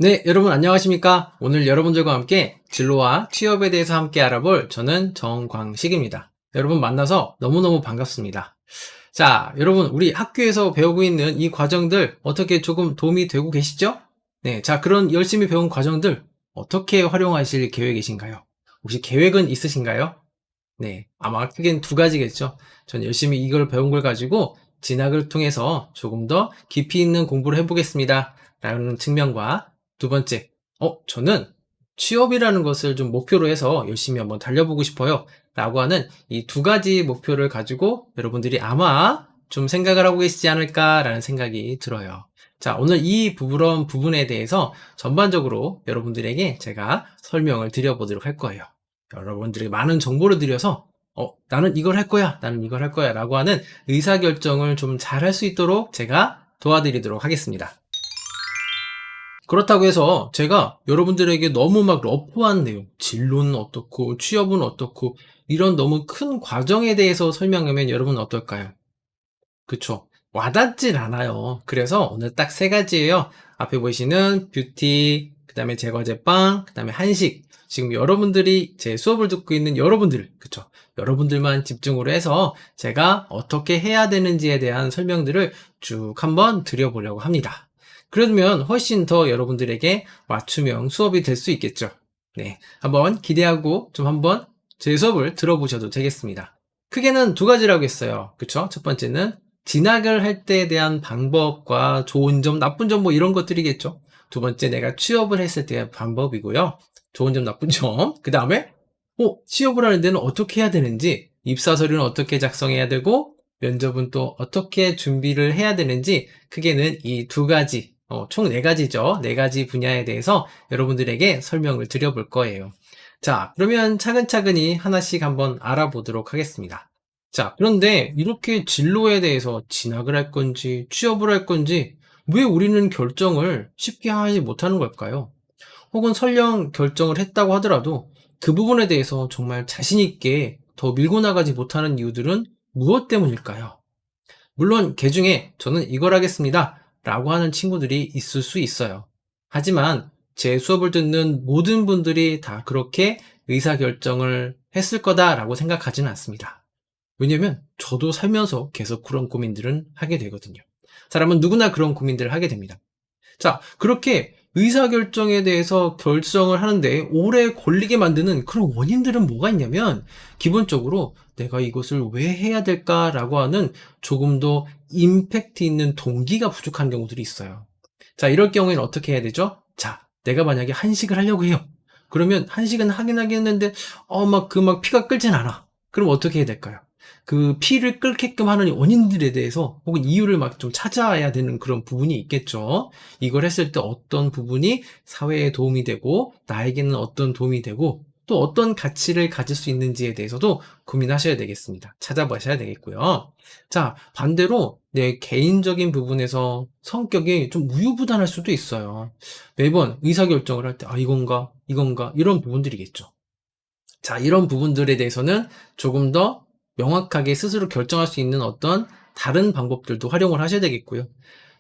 네, 여러분 안녕하십니까? 오늘 여러분들과 함께 진로와 취업에 대해서 함께 알아볼 저는 정광식입니다. 여러분 만나서 너무너무 반갑습니다. 자, 여러분 우리 학교에서 배우고 있는 이 과정들 어떻게 조금 도움이 되고 계시죠? 네, 자, 그런 열심히 배운 과정들 어떻게 활용하실 계획이신가요? 혹시 계획은 있으신가요? 네, 아마 크게는 두 가지겠죠. 전 열심히 이걸 배운 걸 가지고 진학을 통해서 조금 더 깊이 있는 공부를 해보겠습니다. 라는 측면과 두 번째, 저는 취업이라는 것을 좀 목표로 해서 열심히 한번 달려보고 싶어요. 라고 하는 이 두 가지 목표를 가지고 여러분들이 아마 좀 생각을 하고 계시지 않을까라는 생각이 들어요. 자, 오늘 이 부분에 대해서 전반적으로 여러분들에게 제가 설명을 드려보도록 할 거예요. 여러분들이 많은 정보를 드려서 나는 이걸 할 거야, 나는 이걸 할 거야 라고 하는 의사결정을 좀 잘 할 수 있도록 제가 도와드리도록 하겠습니다. 그렇다고 해서 제가 여러분들에게 너무 막 러프한 내용, 진로는 어떻고 취업은 어떻고 이런 너무 큰 과정에 대해서 설명하면 여러분은 어떨까요? 그쵸. 와닿질 않아요. 그래서 오늘 딱 세 가지예요. 앞에 보이시는 뷰티, 그 다음에 제과제빵, 그 다음에 한식. 지금 여러분들이 제 수업을 듣고 있는 여러분들, 그쵸. 여러분들만 집중으로 해서 제가 어떻게 해야 되는지에 대한 설명들을 쭉 한번 드려보려고 합니다. 그러면 훨씬 더 여러분들에게 맞춤형 수업이 될 수 있겠죠. 네. 한번 기대하고 좀 한번 제 수업을 들어보셔도 되겠습니다. 크게는 두 가지라고 했어요. 그쵸? 첫 번째는 진학을 할 때에 대한 방법과 좋은 점, 나쁜 점 뭐 이런 것들이겠죠. 두 번째 내가 취업을 했을 때의 방법이고요. 좋은 점, 나쁜 점. 그 다음에 취업을 하는 데는 어떻게 해야 되는지, 입사 서류는 어떻게 작성해야 되고, 면접은 또 어떻게 준비를 해야 되는지, 크게는 이 두 가지, 총 네 가지죠. 네 가지 분야에 대해서 여러분들에게 설명을 드려볼 거예요. 자, 그러면 차근차근히 하나씩 한번 알아보도록 하겠습니다. 자, 그런데 이렇게 진로에 대해서 진학을 할 건지 취업을 할 건지 왜 우리는 결정을 쉽게 하지 못하는 걸까요? 혹은 설령 결정을 했다고 하더라도 그 부분에 대해서 정말 자신 있게 더 밀고 나가지 못하는 이유들은 무엇 때문일까요? 물론 개 중에 저는 이걸 하겠습니다 라고 하는 친구들이 있을 수 있어요. 하지만 제 수업을 듣는 모든 분들이 다 그렇게 의사결정을 했을 거다라고 생각하지는 않습니다. 왜냐면 저도 살면서 계속 그런 고민들은 하게 되거든요. 사람은 누구나 그런 고민들을 하게 됩니다. 자, 그렇게 의사결정에 대해서 결정을 하는데 오래 걸리게 만드는 그런 원인들은 뭐가 있냐면 기본적으로 내가 이것을 왜 해야 될까라고 하는 조금 더 임팩트 있는 동기가 부족한 경우들이 있어요. 자, 이럴 경우에는 어떻게 해야 되죠? 자, 내가 만약에 한식을 하려고 해요. 그러면 한식은 하긴 하겠는데 막 피가 끓진 않아. 그럼 어떻게 해야 될까요? 그 피를 끓게끔 하는 원인들에 대해서 혹은 이유를 막 좀 찾아야 되는 그런 부분이 있겠죠. 이걸 했을 때 어떤 부분이 사회에 도움이 되고 나에게는 어떤 도움이 되고 또 어떤 가치를 가질 수 있는지에 대해서도 고민하셔야 되겠습니다. 찾아보셔야 되겠고요. 자, 반대로 내 개인적인 부분에서 성격이 좀 우유부단할 수도 있어요. 매번 의사결정을 할 때 이건가 이건가 이런 부분들이겠죠. 자, 이런 부분들에 대해서는 조금 더 명확하게 스스로 결정할 수 있는 어떤 다른 방법들도 활용을 하셔야 되겠고요.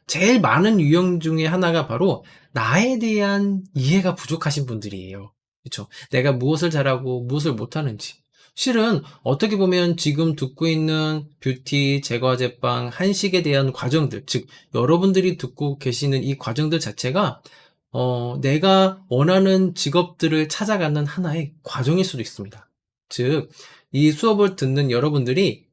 제일 많은 유형 중에 하나가 바로 나에 대한 이해가 부족하신 분들이에요. 그렇죠? 내가 무엇을 잘하고 무엇을 못하는지. 실은 어떻게 보면 지금 듣고 있는 뷰티, 제과제빵, 한식에 대한 과정들, 즉 여러분들이 듣고 계시는 이 과정들 자체가 내가 원하는 직업들을 찾아가는 하나의 과정일 수도 있습니다. 즉, 이 수업을 듣는 여러분들이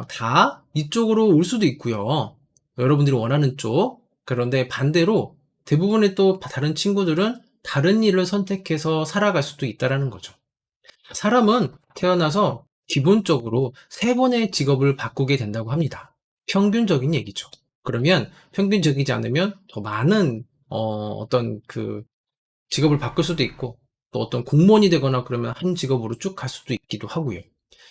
다 이쪽으로 올 수도 있고요. 여러분들이 원하는 쪽. 그런데 반대로 대부분의 또 다른 친구들은 다른 일을 선택해서 살아갈 수도 있다라는 거죠. 사람은 태어나서 기본적으로 세 번의 직업을 바꾸게 된다고 합니다. 평균적인 얘기죠. 그러면 평균적이지 않으면 더 많은 어떤 그 직업을 바꿀 수도 있고 또 어떤 공무원이 되거나 그러면 한 직업으로 쭉 갈 수도 있기도 하고요.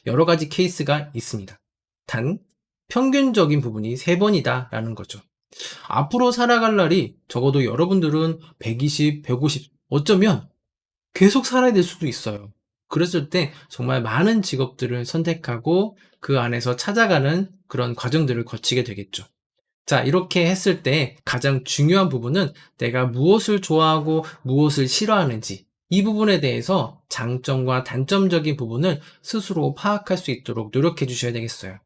여러 가지 케이스가 있습니다. 단 평균적인 부분이 세 번이다라는 거죠. 앞으로 살아갈 날이 적어도 여러분들은 120, 150 어쩌면 계속 살아야 될 수도 있어요. 그랬을 때 정말 많은 직업들을 선택하고 그 안에서 찾아가는 그런 과정들을 거치게 되겠죠. 자, 이렇게 했을 때 가장 중요한 부분은 내가 무엇을 좋아하고 무엇을 싫어하는지 이 부분에 대해서 장점과 단점적인 부분을 스스로 파악할 수 있도록 노력해 주셔야 되겠어요.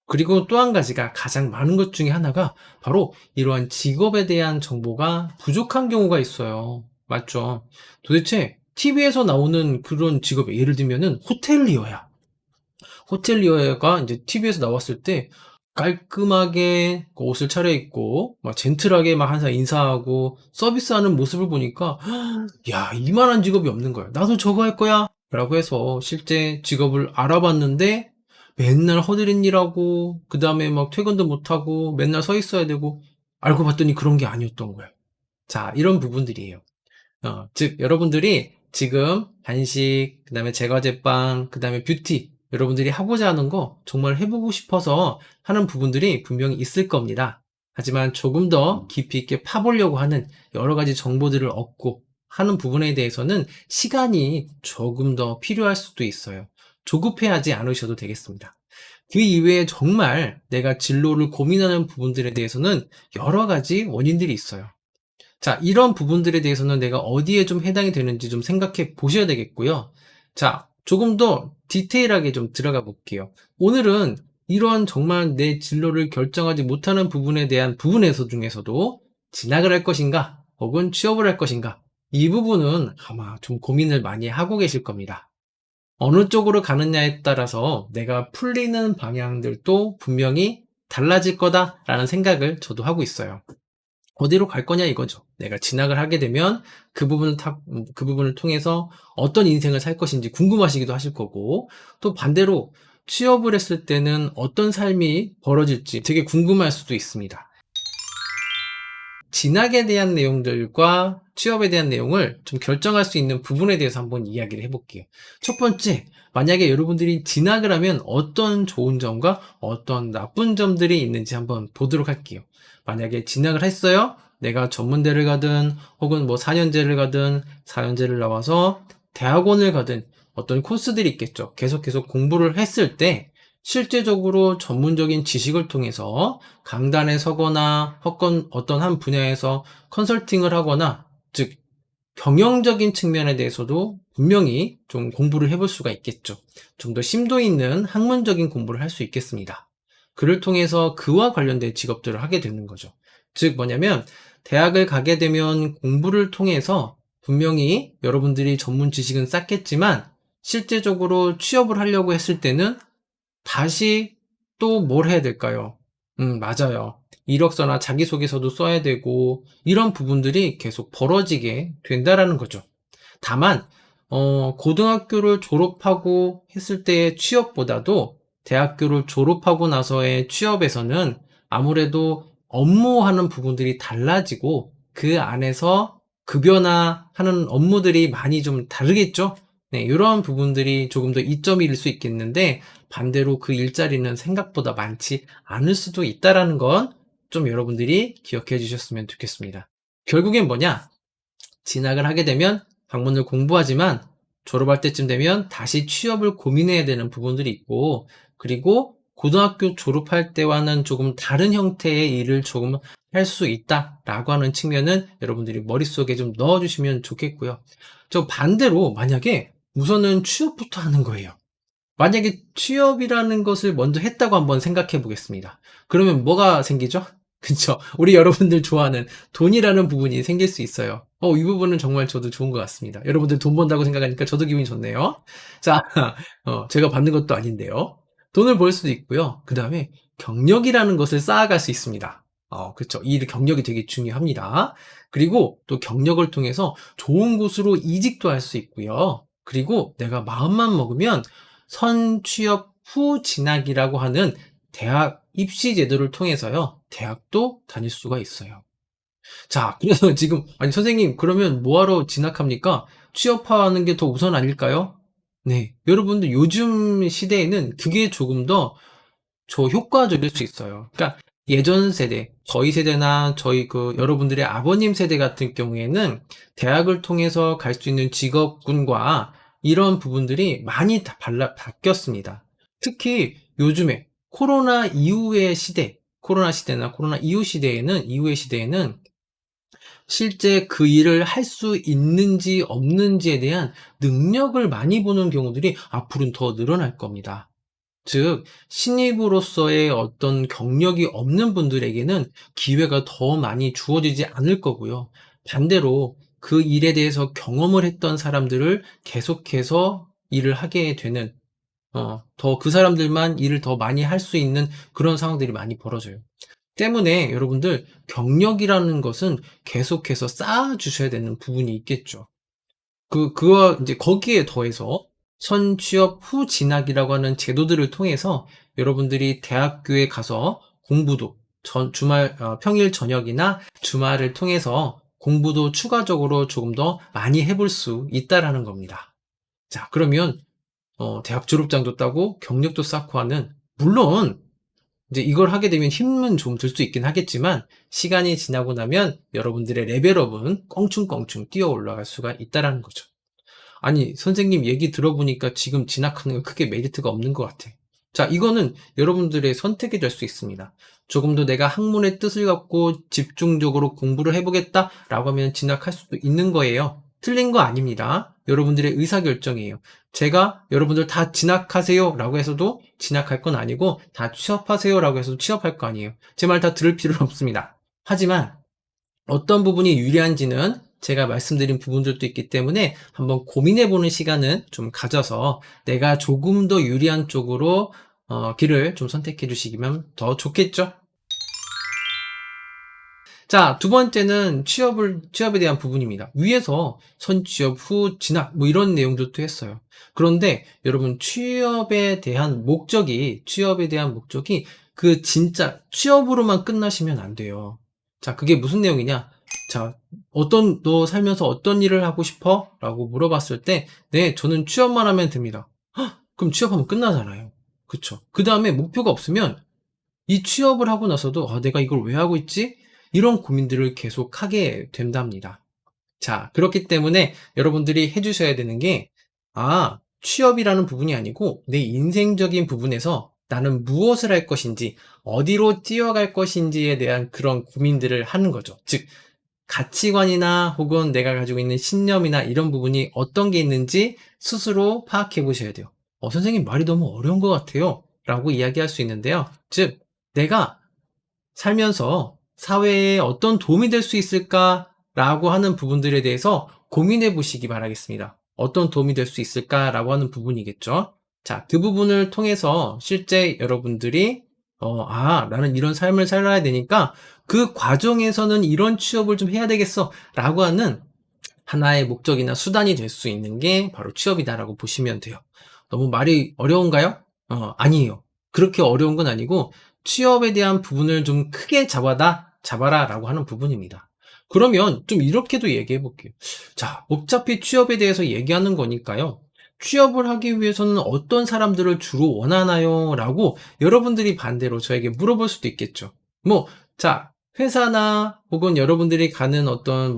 그리고 또 한 가지가 가장 많은 것 중에 하나가 바로 이러한 직업에 대한 정보가 부족한 경우가 있어요. 맞죠? 도대체 TV에서 나오는 그런 직업, 예를 들면은 호텔리어야. 호텔리어가 이제 TV에서 나왔을 때 깔끔하게 그 옷을 차려입고 막 젠틀하게 막 항상 인사하고 서비스하는 모습을 보니까 야, 이만한 직업이 없는 거야. 나도 저거 할 거야. 라고 해서 실제 직업을 알아봤는데 맨날 허드렛 일하고 그다음에 막 퇴근도 못하고 맨날 서 있어야 되고, 알고 봤더니 그런 게 아니었던 거야. 자, 이런 부분들이에요. 즉 여러분들이 지금 한식, 그다음에 제과제빵, 그다음에 뷰티, 여러분들이 하고자 하는 거 정말 해보고 싶어서 하는 부분들이 분명히 있을 겁니다. 하지만 조금 더 깊이 있게 파보려고 하는 여러 가지 정보들을 얻고 하는 부분에 대해서는 시간이 조금 더 필요할 수도 있어요. 조급해하지 않으셔도 되겠습니다. 그 이외에 정말 내가 진로를 고민하는 부분들에 대해서는 여러 가지 원인들이 있어요. 자, 이런 부분들에 대해서는 내가 어디에 좀 해당이 되는지 좀 생각해 보셔야 되겠고요. 자, 조금 더 디테일하게 좀 들어가 볼게요. 오늘은 이런 정말 내 진로를 결정하지 못하는 부분에 대한 부분에서 중에서도 진학을 할 것인가, 혹은 취업을 할 것인가, 이 부분은 아마 좀 고민을 많이 하고 계실 겁니다. 어느 쪽으로 가느냐에 따라서 내가 풀리는 방향들도 분명히 달라질 거다라는 생각을 저도 하고 있어요. 어디로 갈 거냐 이거죠. 내가 진학을 하게 되면 그 부분을 통해서 어떤 인생을 살 것인지 궁금하시기도 하실 거고, 또 반대로 취업을 했을 때는 어떤 삶이 벌어질지 되게 궁금할 수도 있습니다. 진학에 대한 내용들과 취업에 대한 내용을 좀 결정할 수 있는 부분에 대해서 한번 이야기를 해볼게요. 첫 번째, 만약에 여러분들이 진학을 하면 어떤 좋은 점과 어떤 나쁜 점들이 있는지 한번 보도록 할게요. 만약에 진학을 했어요. 내가 전문대를 가든 혹은 뭐 4년제를 가든 4년제를 나와서 대학원을 가든 어떤 코스들이 있겠죠. 계속 공부를 했을 때 실제적으로 전문적인 지식을 통해서 강단에 서거나 혹은 어떤 한 분야에서 컨설팅을 하거나, 즉 경영적인 측면에 대해서도 분명히 좀 공부를 해볼 수가 있겠죠. 좀 더 심도 있는 학문적인 공부를 할 수 있겠습니다. 그를 통해서 그와 관련된 직업들을 하게 되는 거죠. 즉 뭐냐면, 대학을 가게 되면 공부를 통해서 분명히 여러분들이 전문 지식은 쌓겠지만 실제적으로 취업을 하려고 했을 때는 다시 또 뭘 해야 될까요? 맞아요. 이력서나 자기소개서도 써야 되고 이런 부분들이 계속 벌어지게 된다라는 거죠. 다만 고등학교를 졸업하고 했을 때의 취업보다도 대학교를 졸업하고 나서의 취업에서는 아무래도 업무하는 부분들이 달라지고 그 안에서 급여나 하는 업무들이 많이 좀 다르겠죠? 네, 이런 부분들이 조금 더 이점일 수 있겠는데, 반대로 그 일자리는 생각보다 많지 않을 수도 있다라는 건 좀 여러분들이 기억해 주셨으면 좋겠습니다. 결국엔 뭐냐? 진학을 하게 되면 학문을 공부하지만 졸업할 때쯤 되면 다시 취업을 고민해야 되는 부분들이 있고, 그리고 고등학교 졸업할 때와는 조금 다른 형태의 일을 조금 할 수 있다라고 하는 측면은 여러분들이 머릿속에 좀 넣어주시면 좋겠고요. 저 반대로 만약에 우선은 취업부터 하는 거예요. 만약에 취업이라는 것을 먼저 했다고 한번 생각해 보겠습니다. 그러면 뭐가 생기죠? 그쵸. 우리 여러분들 좋아하는 돈이라는 부분이 생길 수 있어요. 이 부분은 정말 저도 좋은 것 같습니다. 여러분들 돈 번다고 생각하니까 저도 기분이 좋네요. 자, 제가 받는 것도 아닌데요. 돈을 벌 수도 있고요. 그 다음에 경력이라는 것을 쌓아갈 수 있습니다. 그쵸. 이 경력이 되게 중요합니다. 그리고 또 경력을 통해서 좋은 곳으로 이직도 할 수 있고요. 그리고 내가 마음만 먹으면 선취업 후 진학이라고 하는 대학 입시 제도를 통해서요, 대학도 다닐 수가 있어요. 자, 그래서 지금, 아니, 선생님, 그러면 뭐하러 진학합니까? 취업하는 게 더 우선 아닐까요? 네. 여러분들 요즘 시대에는 그게 조금 더 효과적일 수 있어요. 그러니까 예전 세대, 저희 세대나 저희 여러분들의 아버님 세대 같은 경우에는 대학을 통해서 갈 수 있는 직업군과 이런 부분들이 많이 바뀌었습니다. 특히 요즘에 코로나 이후의 시대, 코로나 시대나 코로나 이후의 시대에는 실제 그 일을 할 수 있는지 없는지에 대한 능력을 많이 보는 경우들이 앞으로는 더 늘어날 겁니다. 즉, 신입으로서의 어떤 경력이 없는 분들에게는 기회가 더 많이 주어지지 않을 거고요. 반대로 그 일에 대해서 경험을 했던 사람들을 계속해서 일을 하게 되는, 더 그 사람들만 일을 더 많이 할 수 있는 그런 상황들이 많이 벌어져요. 때문에 여러분들 경력이라는 것은 계속해서 쌓아 주셔야 되는 부분이 있겠죠. 그와 이제 거기에 더해서 선취업 후 진학이라고 하는 제도들을 통해서 여러분들이 대학교에 가서 공부도 평일 저녁이나 주말을 통해서 공부도 추가적으로 조금 더 많이 해볼 수 있다라는 겁니다. 자, 그러면 대학 졸업장도 따고 경력도 쌓고 하는, 물론 이제 이걸 하게 되면 힘은 좀 들 수 있긴 하겠지만 시간이 지나고 나면 여러분들의 레벨업은 껑충껑충 뛰어 올라갈 수가 있다라는 거죠. 아니, 선생님 얘기 들어보니까 지금 진학하는 거 크게 메리트가 없는 것 같아. 자, 이거는 여러분들의 선택이 될 수 있습니다. 조금 더 내가 학문의 뜻을 갖고 집중적으로 공부를 해보겠다라고 하면 진학할 수도 있는 거예요. 틀린 거 아닙니다. 여러분들의 의사결정이에요. 제가 여러분들 다 진학하세요 라고 해서도 진학할 건 아니고, 다 취업하세요 라고 해서도 취업할 거 아니에요. 제 말 다 들을 필요는 없습니다. 하지만 어떤 부분이 유리한지는 제가 말씀드린 부분들도 있기 때문에 한번 고민해보는 시간은 좀 가져서 내가 조금 더 유리한 쪽으로 길을 좀 선택해 주시면 더 좋겠죠? 자, 두 번째는 취업에 대한 부분입니다. 위에서 선취업 후 진학, 뭐 이런 내용들도 했어요. 그런데 여러분, 취업에 대한 목적이 그 진짜 취업으로만 끝나시면 안 돼요. 자, 그게 무슨 내용이냐? 자, 너 살면서 어떤 일을 하고 싶어? 라고 물어봤을 때, 네, 저는 취업만 하면 됩니다. 헉, 그럼 취업하면 끝나잖아요. 그쵸? 그 다음에 목표가 없으면 이 취업을 하고 나서도 내가 이걸 왜 하고 있지? 이런 고민들을 계속 하게 된답니다. 자, 그렇기 때문에 여러분들이 해주셔야 되는 게, 취업이라는 부분이 아니고 내 인생적인 부분에서 나는 무엇을 할 것인지, 어디로 뛰어갈 것인지에 대한 그런 고민들을 하는 거죠. 즉, 가치관이나 혹은 내가 가지고 있는 신념이나 이런 부분이 어떤 게 있는지 스스로 파악해 보셔야 돼요. 선생님 말이 너무 어려운 것 같아요 라고 이야기할 수 있는데요. 즉, 내가 살면서 사회에 어떤 도움이 될 수 있을까라고 하는 부분들에 대해서 고민해 보시기 바라겠습니다. 어떤 도움이 될 수 있을까라고 하는 부분이겠죠. 자, 그 부분을 통해서 실제 여러분들이 나는 이런 삶을 살아야 되니까 그 과정에서는 이런 취업을 좀 해야 되겠어 라고 하는 하나의 목적이나 수단이 될 수 있는 게 바로 취업이다라고 보시면 돼요. 너무 말이 어려운가요? 아니에요. 그렇게 어려운 건 아니고 취업에 대한 부분을 좀 크게 잡아라 라고 하는 부분입니다. 그러면 좀 이렇게도 얘기해 볼게요. 자, 어차피 취업에 대해서 얘기하는 거니까요. 취업을 하기 위해서는 어떤 사람들을 주로 원하나요? 라고 여러분들이 반대로 저에게 물어볼 수도 있겠죠. 자, 회사나 혹은 여러분들이 가는 어떤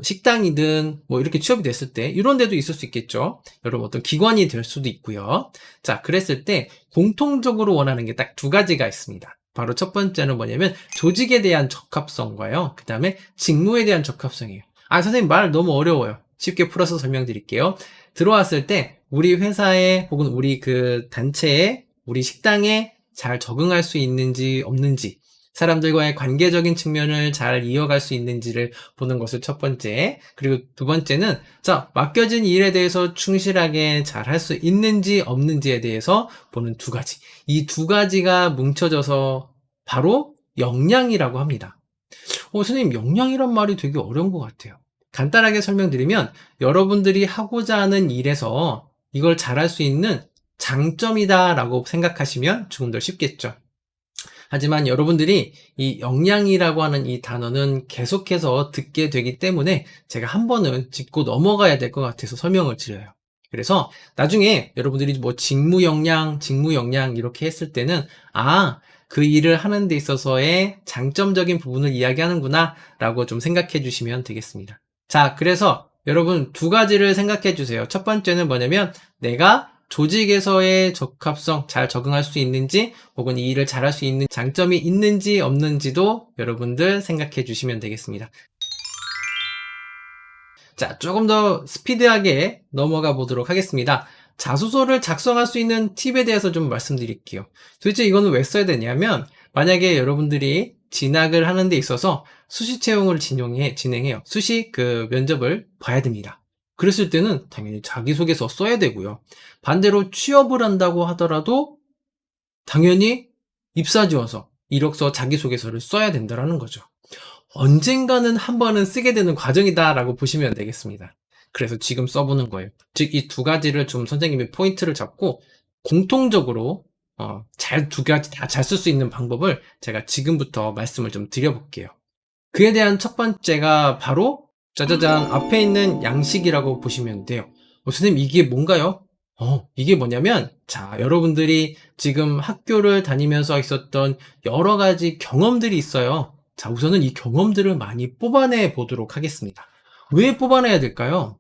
식당이든 이렇게 취업이 됐을 때 이런 데도 있을 수 있겠죠. 여러분 어떤 기관이 될 수도 있고요. 자, 그랬을 때 공통적으로 원하는 게 딱 두 가지가 있습니다. 바로 첫 번째는 뭐냐면 조직에 대한 적합성과요. 그 다음에 직무에 대한 적합성이에요. 선생님 말 너무 어려워요. 쉽게 풀어서 설명드릴게요. 들어왔을 때 우리 회사에 혹은 우리 그 단체에, 우리 식당에 잘 적응할 수 있는지 없는지, 사람들과의 관계적인 측면을 잘 이어갈 수 있는지를 보는 것을 첫 번째, 그리고 두 번째는 맡겨진 일에 대해서 충실하게 잘 할 수 있는지 없는지에 대해서 보는 두 가지. 이 두 가지가 뭉쳐져서 바로 역량이라고 합니다. 선생님, 역량이란 말이 되게 어려운 것 같아요. 간단하게 설명드리면 여러분들이 하고자 하는 일에서 이걸 잘할 수 있는 장점이다라고 생각하시면 조금 더 쉽겠죠. 하지만 여러분들이 이 역량이라고 하는 이 단어는 계속해서 듣게 되기 때문에 제가 한 번은 짚고 넘어가야 될 것 같아서 설명을 드려요. 그래서 나중에 여러분들이 직무 역량 이렇게 했을 때는 그 일을 하는 데 있어서의 장점적인 부분을 이야기하는구나 라고 좀 생각해 주시면 되겠습니다. 자, 그래서 여러분 두 가지를 생각해 주세요. 첫 번째는 뭐냐면 내가 조직에서의 적합성 잘 적응할 수 있는지 혹은 이 일을 잘할 수 있는 장점이 있는지 없는지도 여러분들 생각해 주시면 되겠습니다. 자, 조금 더 스피드하게 넘어가 보도록 하겠습니다. 자소서를 작성할 수 있는 팁에 대해서 좀 말씀드릴게요. 도대체 이거는 왜 써야 되냐면, 만약에 여러분들이 진학을 하는 데 있어서 수시 채용을 진행해요. 수시 면접을 봐야 됩니다. 그랬을 때는 당연히 자기소개서 써야 되고요. 반대로 취업을 한다고 하더라도 당연히 입사 지원서, 이력서, 자기소개서를 써야 된다는 거죠. 언젠가는 한 번은 쓰게 되는 과정이다라고 보시면 되겠습니다. 그래서 지금 써보는 거예요. 즉, 이 두 가지를 좀 선생님이 포인트를 잡고 공통적으로 두 가지 다 잘 쓸 수 있는 방법을 제가 지금부터 말씀을 좀 드려볼게요. 그에 대한 첫 번째가 바로 짜자잔 앞에 있는 양식이라고 보시면 돼요. 선생님 이게 뭔가요? 이게 뭐냐면, 자, 여러분들이 지금 학교를 다니면서 있었던 여러 가지 경험들이 있어요. 자, 우선은 이 경험들을 많이 뽑아내 보도록 하겠습니다. 왜 뽑아내야 될까요?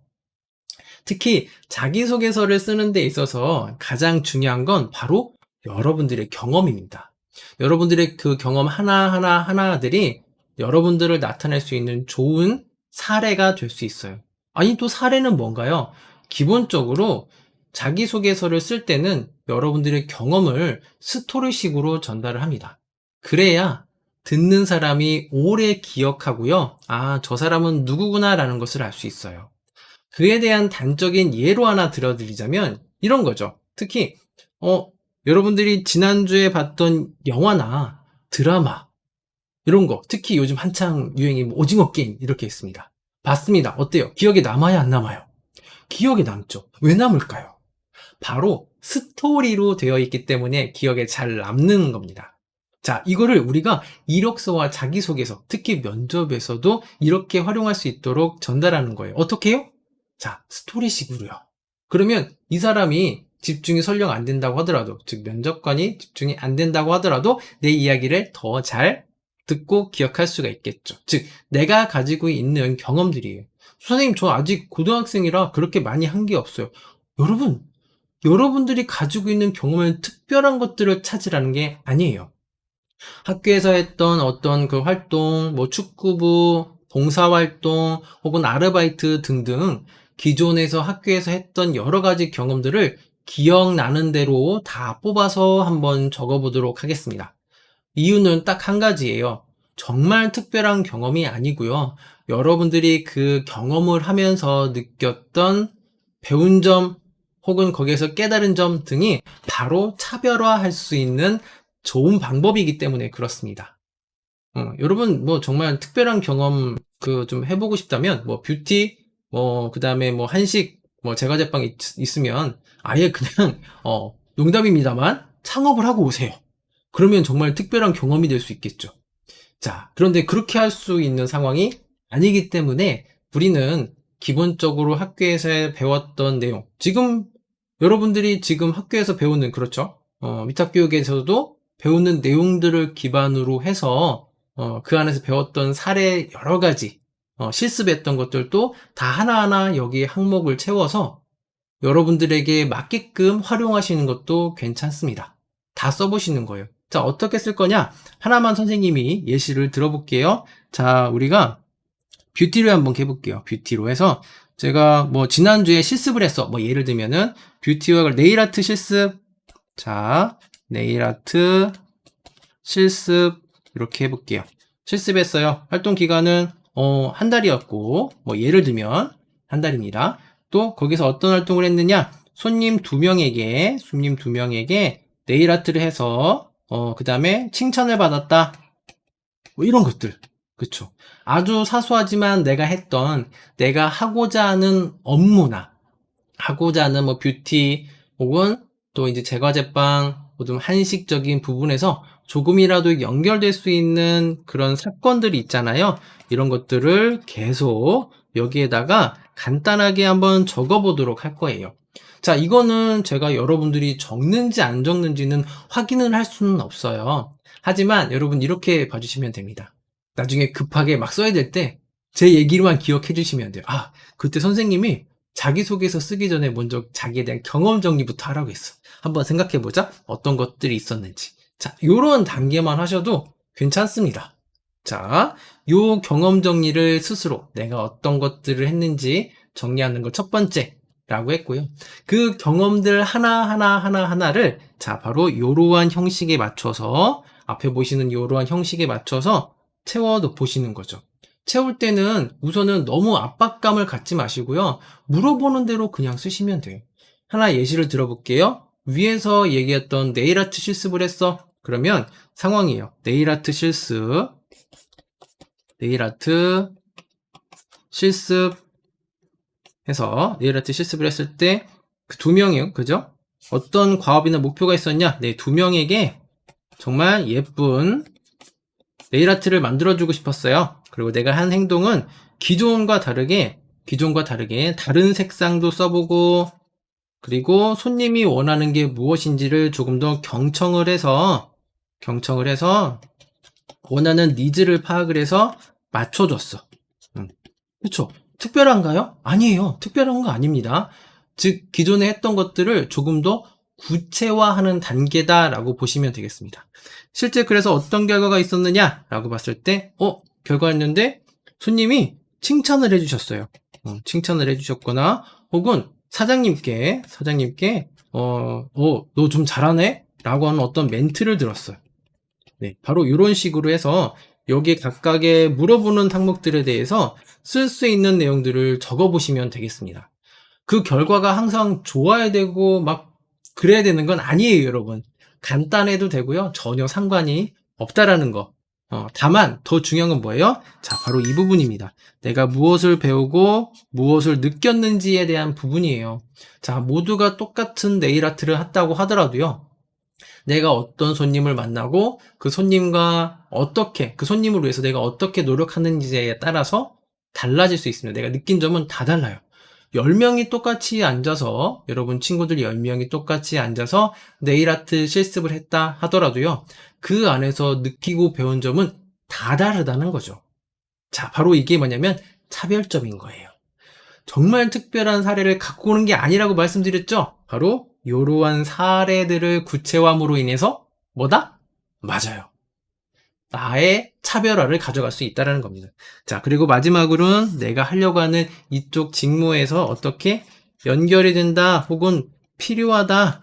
특히 자기소개서를 쓰는 데 있어서 가장 중요한 건 바로 여러분들의 경험입니다. 여러분들의 그 경험 하나하나들이 여러분들을 나타낼 수 있는 좋은 사례가 될 수 있어요. 아니, 또 사례는 뭔가요? 기본적으로 자기소개서를 쓸 때는 여러분들의 경험을 스토리식으로 전달을 합니다. 그래야 듣는 사람이 오래 기억하고요. 아, 저 사람은 누구구나라는 것을 알 수 있어요. 그에 대한 단적인 예로 하나 들어드리자면 이런 거죠. 특히 여러분들이 지난주에 봤던 영화나 드라마 이런 거, 특히 요즘 한창 유행인 오징어 게임 이렇게 있습니다. 봤습니다. 어때요? 기억에 남아요, 안 남아요? 기억에 남죠. 왜 남을까요? 바로 스토리로 되어 있기 때문에 기억에 잘 남는 겁니다. 자, 이거를 우리가 이력서와 자기소개서, 특히 면접에서도 이렇게 활용할 수 있도록 전달하는 거예요. 어떻게 해요? 자, 스토리식으로요. 그러면 이 사람이 집중이 설령 안 된다고 하더라도, 즉 면접관이 집중이 안 된다고 하더라도 내 이야기를 더 잘 듣고 기억할 수가 있겠죠. 즉, 내가 가지고 있는 경험들이에요. 선생님, 저 아직 고등학생이라 그렇게 많이 한 게 없어요. 여러분들이 가지고 있는 경험은 특별한 것들을 찾으라는 게 아니에요. 학교에서 했던 어떤 그 활동, 뭐 축구부, 봉사활동, 혹은 아르바이트 등등 기존에서 학교에서 했던 여러 가지 경험들을 기억나는 대로 다 뽑아서 한번 적어보도록 하겠습니다. 이유는 딱 한 가지예요. 정말 특별한 경험이 아니고요. 여러분들이 그 경험을 하면서 느꼈던 배운 점 혹은 거기에서 깨달은 점 등이 바로 차별화할 수 있는 좋은 방법이기 때문에 그렇습니다. 여러분 뭐 정말 특별한 경험 좀 해보고 싶다면 뭐 뷰티 그 다음에 뭐 한식 제과제빵 있으면 아예 그냥 농담입니다만 창업을 하고 오세요. 그러면 정말 특별한 경험이 될 수 있겠죠. 자, 그런데 그렇게 할 수 있는 상황이 아니기 때문에 우리는 기본적으로 학교에서 배웠던 내용, 지금 여러분들이 지금 학교에서 배우는, 그렇죠? 위탁교육에서도 배우는 내용들을 기반으로 해서 그 안에서 배웠던 사례 여러 가지 실습했던 것들도 다 하나하나 여기 항목을 채워서 여러분들에게 맞게끔 활용하시는 것도 괜찮습니다. 다 써보시는 거예요. 자, 어떻게 쓸 거냐? 하나만 선생님이 예시를 들어볼게요. 자, 우리가 뷰티로 한번 해볼게요. 뷰티로 해서 제가 뭐 지난주에 실습을 했어. 뭐 예를 들면은 뷰티와 네일 아트 실습. 자, 네일 아트 실습 이렇게 해볼게요. 실습했어요. 활동 기간은 한 달이었고, 뭐 예를 들면 한 달입니다. 또 거기서 어떤 활동을 했느냐? 손님 두 명에게 네일 아트를 해서 그 다음에 칭찬을 받았다. 뭐 이런 것들. 그쵸. 아주 사소하지만 내가 하고자 하는 업무나 하고자 하는 뭐 뷰티 혹은 또 이제 제과제빵 혹은 한식적인 부분에서 조금이라도 연결될 수 있는 그런 사건들이 있잖아요. 이런 것들을 계속 여기에다가 간단하게 한번 적어보도록 할 거예요. 자, 이거는 제가 여러분들이 적는지 안 적는지는 확인을 할 수는 없어요. 하지만 여러분 이렇게 봐주시면 됩니다. 나중에 급하게 막 써야 될 때 제 얘기로만 기억해 주시면 돼요. 아, 그때 선생님이 자기소개서 쓰기 전에 먼저 자기에 대한 경험 정리부터 하라고 했어. 한번 생각해보자. 어떤 것들이 있었는지. 자, 요런 단계만 하셔도 괜찮습니다. 자, 요 경험 정리를 스스로 내가 어떤 것들을 했는지 정리하는 거 첫 번째라고 했고요. 그 경험들 하나를 자, 바로 요러한 형식에 맞춰서 앞에 보시는 요러한 형식에 맞춰서 채워 보시는 거죠. 채울 때는 우선은 너무 압박감을 갖지 마시고요. 물어보는 대로 그냥 쓰시면 돼요. 하나 예시를 들어볼게요. 위에서 얘기했던 네일 아트 실습을 했어. 그러면 상황이에요. 네일 아트 실습 해서 네일 아트 실습을 했을 때 그 두 명이요. 그죠? 어떤 과업이나 목표가 있었냐? 네, 두 명에게 정말 예쁜 네일 아트를 만들어주고 싶었어요. 그리고 내가 한 행동은 기존과 다르게 다른 색상도 써보고, 그리고 손님이 원하는 게 무엇인지를 조금 더 경청을 해서 원하는 니즈를 파악을 해서 맞춰줬어. 그렇죠? 특별한가요? 아니에요. 특별한 거 아닙니다. 즉 기존에 했던 것들을 조금 더 구체화하는 단계다라고 보시면 되겠습니다. 실제 그래서 어떤 결과가 있었느냐라고 봤을 때 결과였는데 손님이 칭찬을 해주셨어요. 칭찬을 해주셨거나 혹은 사장님께 너 좀 잘하네? 라고 하는 어떤 멘트를 들었어요. 네, 바로 이런 식으로 해서 여기 각각의 물어보는 항목들에 대해서 쓸 수 있는 내용들을 적어보시면 되겠습니다. 그 결과가 항상 좋아야 되고 막 그래야 되는 건 아니에요, 여러분. 간단해도 되고요. 전혀 상관이 없다라는 거. 다만 더 중요한 건 뭐예요? 자, 바로 이 부분입니다. 내가 무엇을 배우고 무엇을 느꼈는지에 대한 부분이에요. 자, 모두가 똑같은 네일 아트를 했다고 하더라도요. 내가 어떤 손님을 만나고 그 손님과 그 손님을 위해서 내가 어떻게 노력하는지에 따라서 달라질 수 있습니다. 내가 느낀 점은 다 달라요. 10명이 똑같이 앉아서, 여러분 친구들 10명이 똑같이 앉아서 네일 아트 실습을 했다 하더라도요. 그 안에서 느끼고 배운 점은 다 다르다는 거죠. 자, 바로 이게 뭐냐면 차별점인 거예요. 정말 특별한 사례를 갖고 오는 게 아니라고 말씀드렸죠? 바로 이러한 사례들을 구체화함으로 인해서 뭐다? 맞아요. 나의 차별화를 가져갈 수 있다는 겁니다. 자, 그리고 마지막으로는 내가 하려고 하는 이쪽 직무에서 어떻게 연결이 된다 혹은 필요하다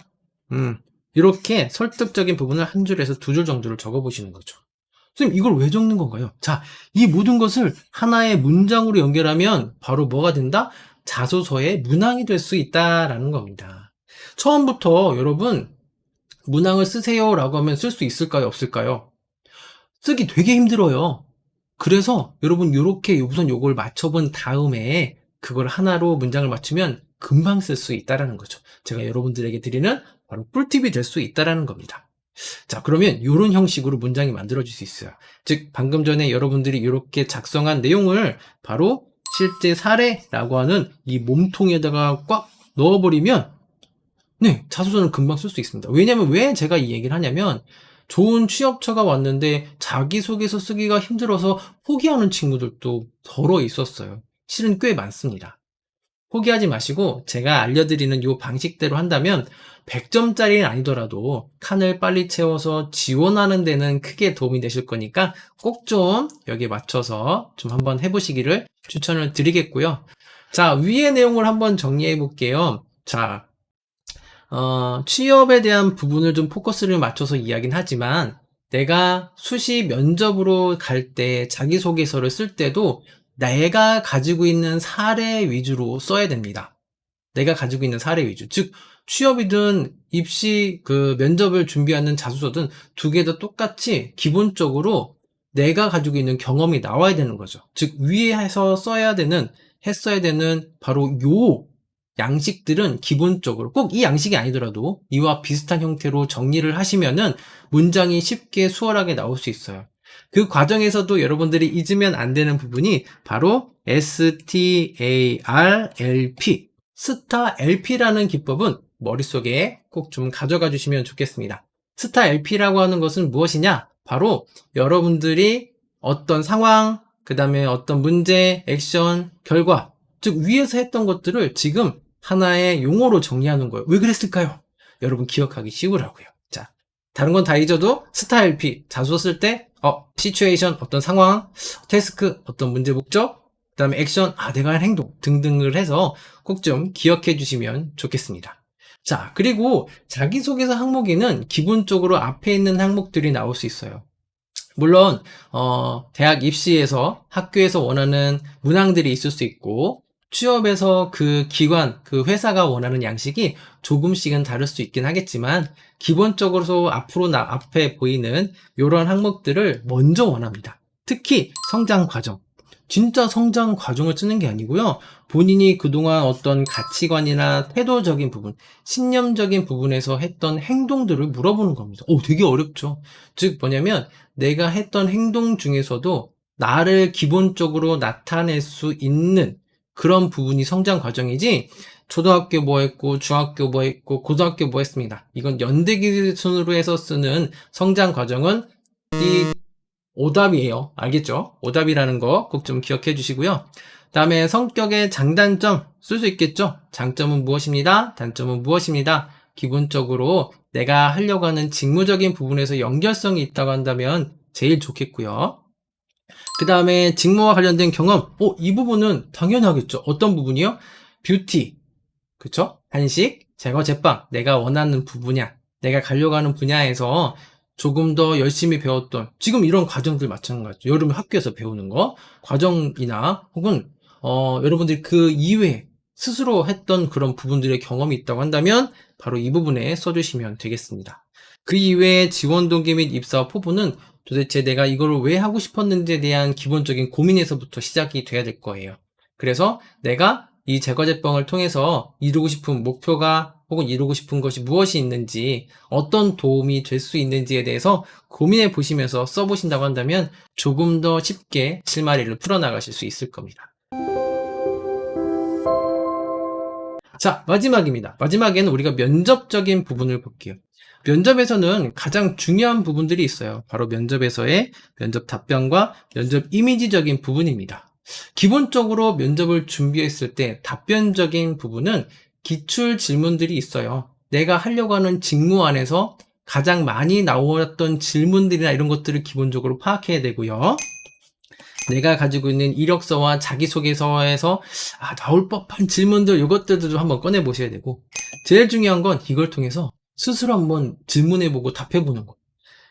이렇게 설득적인 부분을 한 줄에서 두 줄 정도를 적어보시는 거죠. 선생님, 이걸 왜 적는 건가요? 자, 이 모든 것을 하나의 문장으로 연결하면 바로 뭐가 된다? 자소서의 문항이 될 수 있다라는 겁니다. 처음부터 여러분 문항을 쓰세요라고 하면 쓸 수 있을까요? 없을까요? 쓰기 되게 힘들어요. 그래서 여러분 요렇게 우선 요걸 맞춰본 다음에 그걸 하나로 문장을 맞추면 금방 쓸 수 있다라는 거죠. 제가 여러분들에게 드리는 바로 꿀팁이 될 수 있다라는 겁니다. 자, 그러면 이런 형식으로 문장이 만들어질 수 있어요. 즉 방금 전에 여러분들이 이렇게 작성한 내용을 바로 실제 사례라고 하는 이 몸통에다가 꽉 넣어버리면 네, 자소서는 금방 쓸 수 있습니다. 왜냐면 왜 제가 이 얘기를 하냐면 좋은 취업처가 왔는데 자기소개서 쓰기가 힘들어서 포기하는 친구들도 더러 있었어요. 실은 꽤 많습니다. 포기하지 마시고 제가 알려드리는 이 방식대로 한다면 100점짜리는 아니더라도 칸을 빨리 채워서 지원하는 데는 크게 도움이 되실 거니까 꼭 좀 여기에 맞춰서 좀 한번 해보시기를 추천을 드리겠고요. 자, 위의 내용을 한번 정리해 볼게요. 자, 취업에 대한 부분을 좀 포커스를 맞춰서 이야기는 하지만 내가 수시 면접으로 갈 때 자기소개서를 쓸 때도 내가 가지고 있는 사례 위주로 써야 됩니다. 내가 가지고 있는 사례 위주. 즉, 취업이든 입시 면접을 준비하는 자소서든 두 개 다 똑같이 기본적으로 내가 가지고 있는 경험이 나와야 되는 거죠. 즉, 위에서 했어야 되는 바로 요 양식들은 기본적으로 꼭 이 양식이 아니더라도 이와 비슷한 형태로 정리를 하시면은 문장이 쉽게 수월하게 나올 수 있어요. 그 과정에서도 여러분들이 잊으면 안 되는 부분이 바로 STARLP, STARLP라는 기법은 머릿속에 꼭 좀 가져가 주시면 좋겠습니다. STARLP라고 하는 것은 무엇이냐? 바로 여러분들이 어떤 상황, 그 다음에 어떤 문제, 액션, 결과 즉 위에서 했던 것들을 지금 하나의 용어로 정리하는 거예요. 왜 그랬을까요? 여러분 기억하기 쉬우라고요. 자, 다른 건 다 잊어도 스타일 P 자소 쓸 때 시츄에이션 어떤 상황, 태스크 어떤 문제 목적, 그다음에 액션 내가 한 행동 등등을 해서 꼭 좀 기억해 주시면 좋겠습니다. 자, 그리고 자기소개서 항목에는 기본적으로 앞에 있는 항목들이 나올 수 있어요. 물론 대학 입시에서 학교에서 원하는 문항들이 있을 수 있고 취업에서 그 기관, 그 회사가 원하는 양식이 조금씩은 다를 수 있긴 하겠지만 기본적으로 앞에 보이는 이런 항목들을 먼저 원합니다. 특히 성장 과정. 진짜 성장 과정을 쓰는 게 아니고요. 본인이 그동안 어떤 가치관이나 태도적인 부분, 신념적인 부분에서 했던 행동들을 물어보는 겁니다. 되게 어렵죠. 즉 뭐냐면 내가 했던 행동 중에서도 나를 기본적으로 나타낼 수 있는 그런 부분이 성장 과정이지 초등학교 뭐 했고 중학교 뭐 했고 고등학교 뭐 했습니다. 이건 연대 기준으로 해서 쓰는 성장 과정은 오답이에요. 알겠죠? 오답이라는 거 꼭 좀 기억해 주시고요. 다음에 성격의 장단점 쓸 수 있겠죠? 장점은 무엇입니다. 단점은 무엇입니다. 기본적으로 내가 하려고 하는 직무적인 부분에서 연결성이 있다고 한다면 제일 좋겠고요. 그 다음에 직무와 관련된 경험. 이 부분은 당연히 하겠죠. 어떤 부분이요? 뷰티, 그쵸? 한식, 제과, 제빵. 내가 원하는 부분이야. 내가 가려고 하는 분야에서 조금 더 열심히 배웠던 지금 이런 과정들 마찬가지죠. 여러분 학교에서 배우는 거 과정이나 혹은 여러분들이 그 이외에 스스로 했던 그런 부분들의 경험이 있다고 한다면 바로 이 부분에 써주시면 되겠습니다. 그 이외에 지원 동기 및 입사 포부는 도대체 내가 이걸 왜 하고 싶었는지에 대한 기본적인 고민에서부터 시작이 돼야 될 거예요. 그래서 내가 이 제과제빵을 통해서 이루고 싶은 목표가 혹은 이루고 싶은 것이 무엇이 있는지 어떤 도움이 될 수 있는지에 대해서 고민해 보시면서 써보신다고 한다면 조금 더 쉽게 실마리를 풀어나가실 수 있을 겁니다. 자, 마지막입니다. 마지막에는 우리가 면접적인 부분을 볼게요. 면접에서는 가장 중요한 부분들이 있어요. 바로 면접에서의 면접 답변과 면접 이미지적인 부분입니다. 기본적으로 면접을 준비했을 때 답변적인 부분은 기출 질문들이 있어요. 내가 하려고 하는 직무 안에서 가장 많이 나왔던 질문들이나 이런 것들을 기본적으로 파악해야 되고요. 내가 가지고 있는 이력서와 자기소개서에서 나올 법한 질문들 이것들도 한번 꺼내 보셔야 되고 제일 중요한 건 이걸 통해서 스스로 한번 질문해보고 답해보는 거예요.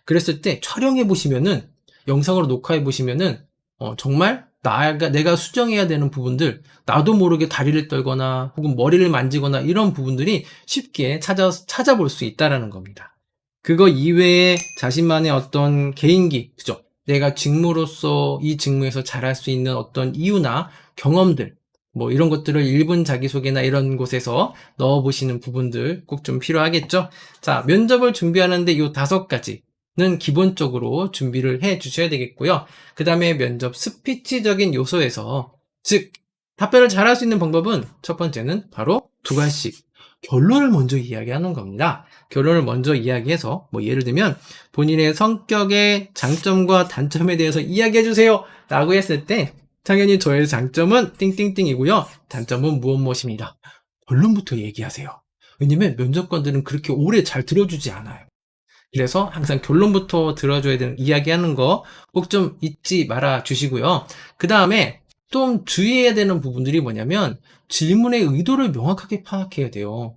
그랬을 때 촬영해보시면은 영상으로 녹화해보시면은 정말 내가 수정해야 되는 부분들 나도 모르게 다리를 떨거나 혹은 머리를 만지거나 이런 부분들이 쉽게 찾아볼 수 있다라는 겁니다. 그거 이외에 자신만의 어떤 개인기, 그죠? 내가 직무로서 이 직무에서 잘할 수 있는 어떤 이유나 경험들, 뭐 이런 것들을 1분 자기소개나 이런 곳에서 넣어보시는 부분들 꼭 좀 필요하겠죠? 자, 면접을 준비하는데 이 5가지는 기본적으로 준비를 해 주셔야 되겠고요. 그 다음에 면접 스피치적인 요소에서, 즉, 답변을 잘할 수 있는 방법은 첫 번째는 바로 2가지씩. 결론을 먼저 이야기하는 겁니다. 결론을 먼저 이야기해서 예를 들면 본인의 성격의 장점과 단점에 대해서 이야기해 주세요 라고 했을 때 당연히 저의 장점은 띵띵띵이고요. 단점은 무엇입니다. 결론부터 얘기하세요. 왜냐면 면접관들은 그렇게 오래 잘 들어주지 않아요. 그래서 항상 결론부터 들어줘야 되는 이야기하는 거 꼭 좀 잊지 말아 주시고요. 그 다음에 좀 주의해야 되는 부분들이 뭐냐면 질문의 의도를 명확하게 파악해야 돼요.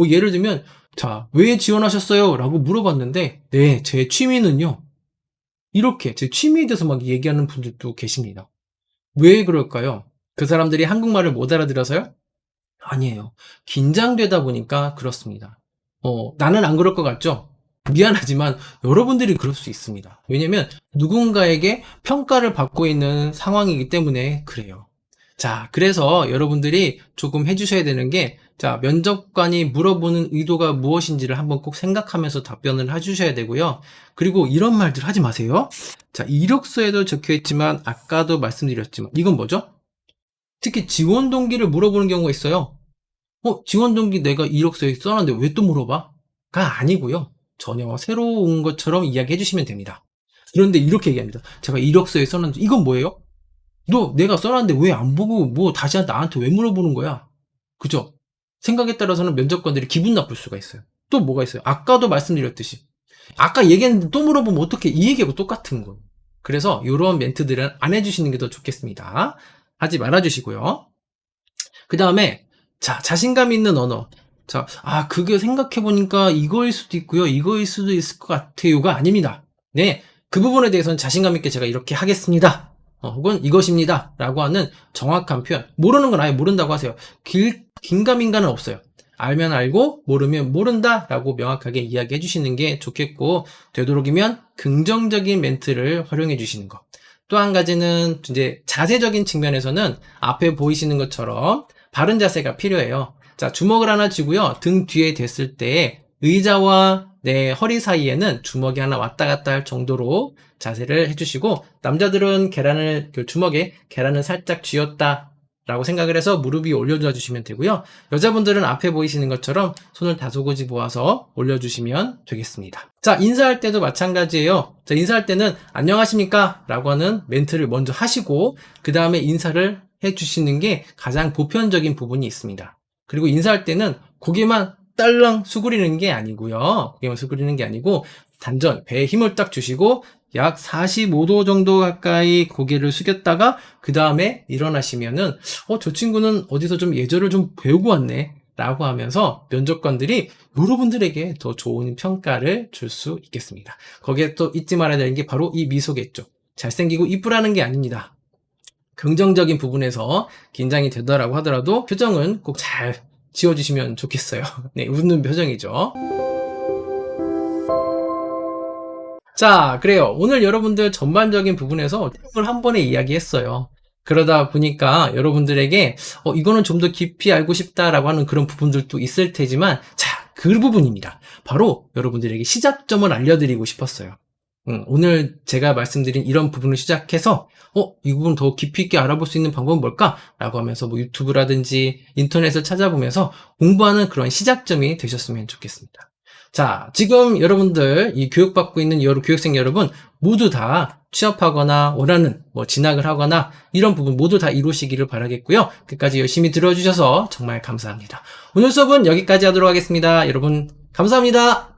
예를 들면 자, 왜 지원하셨어요? 라고 물어봤는데 네, 제 취미는요. 이렇게 제 취미에 대해서 막 얘기하는 분들도 계십니다. 왜 그럴까요? 그 사람들이 한국말을 못 알아들어서요? 아니에요. 긴장되다 보니까 그렇습니다. 나는 안 그럴 것 같죠? 미안하지만 여러분들이 그럴 수 있습니다. 왜냐면 누군가에게 평가를 받고 있는 상황이기 때문에 그래요. 자, 그래서 여러분들이 조금 해주셔야 되는 게, 자, 면접관이 물어보는 의도가 무엇인지를 한번 꼭 생각하면서 답변을 해주셔야 되고요. 그리고 이런 말들 하지 마세요. 자, 이력서에도 적혀 있지만, 아까도 말씀드렸지만, 이건 뭐죠? 특히 지원 동기를 물어보는 경우가 있어요. 지원 동기 내가 이력서에 써놨는데 왜 또 물어봐? 가 아니고요. 전혀 새로운 것처럼 이야기해 주시면 됩니다. 그런데 이렇게 얘기합니다. 제가 이력서에 써놨는데 이건 뭐예요? 너 내가 써놨는데 왜 안 보고 뭐 다시 나한테 왜 물어보는 거야? 그죠? 생각에 따라서는 면접관들이 기분 나쁠 수가 있어요. 또 뭐가 있어요? 아까도 말씀드렸듯이 아까 얘기했는데 또 물어보면 어떻게 이 얘기하고 똑같은 거예요. 그래서 이런 멘트들은 안 해주시는 게 더 좋겠습니다. 하지 말아주시고요. 그 다음에 자신감 있는 언어. 그게 생각해보니까 이거일 수도 있고요. 이거일 수도 있을 것 같아요가 아닙니다. 네. 그 부분에 대해서는 자신감 있게 제가 이렇게 하겠습니다. 혹은 이것입니다. 라고 하는 정확한 표현. 모르는 건 아예 모른다고 하세요. 긴가민가는 없어요. 알면 알고 모르면 모른다 라고 명확하게 이야기해 주시는 게 좋겠고, 되도록이면 긍정적인 멘트를 활용해 주시는 거. 또 한 가지는 이제 자세적인 측면에서는 앞에 보이시는 것처럼 바른 자세가 필요해요. 주먹을 하나 쥐고요. 등 뒤에 댔을 때 의자와 내 허리 사이에는 주먹이 하나 왔다 갔다 할 정도로 자세를 해주시고, 남자들은 주먹에 계란을 살짝 쥐었다 라고 생각을 해서 무릎 위에 올려줘 주시면 되고요. 여자분들은 앞에 보이시는 것처럼 손을 다소곳이 모아서 올려주시면 되겠습니다. 인사할 때도 마찬가지예요. 인사할 때는 안녕하십니까? 라고 하는 멘트를 먼저 하시고 그 다음에 인사를 해주시는 게 가장 보편적인 부분이 있습니다. 그리고 인사할 때는 고개만 딸랑 수그리는 게 아니고요. 고개만 수그리는 게 아니고 단전, 배에 힘을 딱 주시고 약 45도 정도 가까이 고개를 숙였다가 그 다음에 일어나시면은 저 친구는 어디서 좀 예절을 좀 배우고 왔네 라고 하면서 면접관들이 여러분들에게 더 좋은 평가를 줄 수 있겠습니다. 거기에 또 잊지 말아야 되는 게 바로 이 미소겠죠. 잘생기고 이쁘라는 게 아닙니다. 긍정적인 부분에서 긴장이 되더라고 하더라도 표정은 꼭 잘 지워주시면 좋겠어요. 네, 웃는 표정이죠. 그래요. 오늘 여러분들 전반적인 부분에서 팁을 한 번에 이야기했어요. 그러다 보니까 여러분들에게 이거는 좀 더 깊이 알고 싶다라고 하는 그런 부분들도 있을 테지만 그 부분입니다. 바로 여러분들에게 시작점을 알려드리고 싶었어요. 오늘 제가 말씀드린 이런 부분을 시작해서 이 부분 더 깊이 있게 알아볼 수 있는 방법은 뭘까? 라고 하면서 유튜브라든지 인터넷을 찾아보면서 공부하는 그런 시작점이 되셨으면 좋겠습니다. 지금 여러분들 이 교육받고 있는 교육생 여러분 모두 다 취업하거나 원하는 진학을 하거나 이런 부분 모두 다 이루시기를 바라겠고요. 끝까지 열심히 들어주셔서 정말 감사합니다. 오늘 수업은 여기까지 하도록 하겠습니다. 여러분 감사합니다.